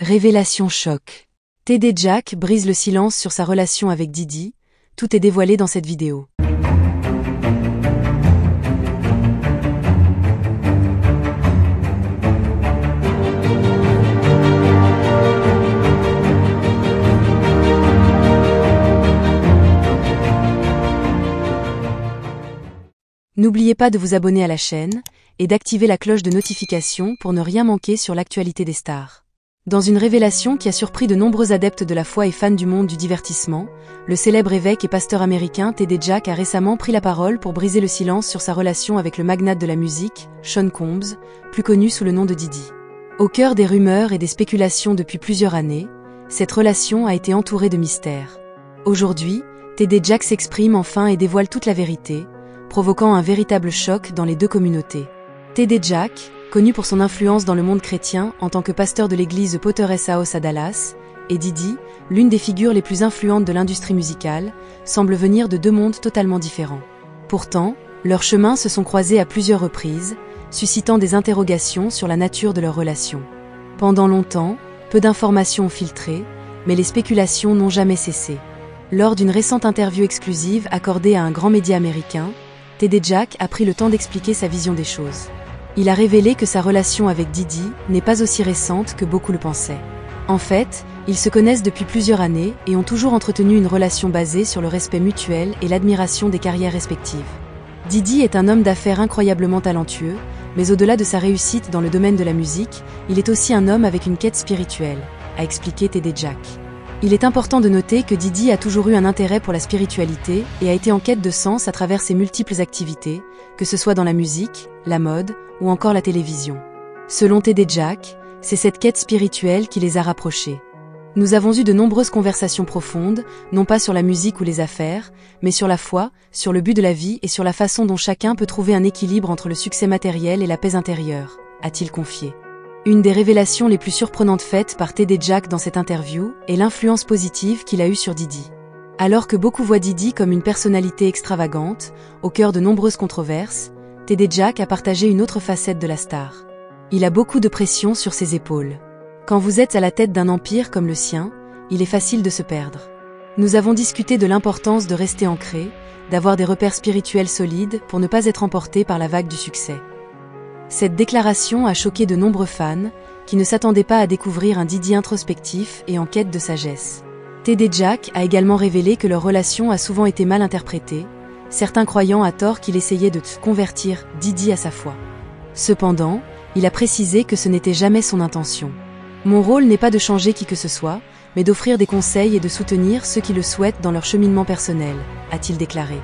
Révélation choc. TD Jack brise le silence sur sa relation avec Didi, tout est dévoilé dans cette vidéo. N'oubliez pas de vous abonner à la chaîne et d'activer la cloche de notification pour ne rien manquer sur l'actualité des stars. Dans une révélation qui a surpris de nombreux adeptes de la foi et fans du monde du divertissement, le célèbre évêque et pasteur américain TD Jack a récemment pris la parole pour briser le silence sur sa relation avec le magnate de la musique, Sean Combs, plus connu sous le nom de Diddy. Au cœur des rumeurs et des spéculations depuis plusieurs années, cette relation a été entourée de mystères. Aujourd'hui, TD Jack s'exprime enfin et dévoile toute la vérité, provoquant un véritable choc dans les deux communautés. TD Jack, connu pour son influence dans le monde chrétien en tant que pasteur de l'église Potter's House à Dallas, et Diddy, l'une des figures les plus influentes de l'industrie musicale, semblent venir de deux mondes totalement différents. Pourtant, leurs chemins se sont croisés à plusieurs reprises, suscitant des interrogations sur la nature de leur relation. Pendant longtemps, peu d'informations ont filtré, mais les spéculations n'ont jamais cessé. Lors d'une récente interview exclusive accordée à un grand média américain, TD Jack a pris le temps d'expliquer sa vision des choses. Il a révélé que sa relation avec Diddy n'est pas aussi récente que beaucoup le pensaient. En fait, ils se connaissent depuis plusieurs années et ont toujours entretenu une relation basée sur le respect mutuel et l'admiration des carrières respectives. Diddy est un homme d'affaires incroyablement talentueux, mais au-delà de sa réussite dans le domaine de la musique, il est aussi un homme avec une quête spirituelle, a expliqué TD Jack. Il est important de noter que Diddy a toujours eu un intérêt pour la spiritualité et a été en quête de sens à travers ses multiples activités, que ce soit dans la musique, la mode ou encore la télévision. Selon TD Jack, c'est cette quête spirituelle qui les a rapprochés. Nous avons eu de nombreuses conversations profondes, non pas sur la musique ou les affaires, mais sur la foi, sur le but de la vie et sur la façon dont chacun peut trouver un équilibre entre le succès matériel et la paix intérieure, a-t-il confié. Une des révélations les plus surprenantes faites par TD Jack dans cette interview est l'influence positive qu'il a eue sur Diddy. Alors que beaucoup voient Diddy comme une personnalité extravagante, au cœur de nombreuses controverses, TD Jack a partagé une autre facette de la star. Il a beaucoup de pression sur ses épaules. Quand vous êtes à la tête d'un empire comme le sien, il est facile de se perdre. Nous avons discuté de l'importance de rester ancré, d'avoir des repères spirituels solides pour ne pas être emporté par la vague du succès. Cette déclaration a choqué de nombreux fans, qui ne s'attendaient pas à découvrir un Diddy introspectif et en quête de sagesse. TD Jack a également révélé que leur relation a souvent été mal interprétée, certains croyant à tort qu'il essayait de convertir Diddy à sa foi. Cependant, il a précisé que ce n'était jamais son intention. « Mon rôle n'est pas de changer qui que ce soit, mais d'offrir des conseils et de soutenir ceux qui le souhaitent dans leur cheminement personnel », a-t-il déclaré.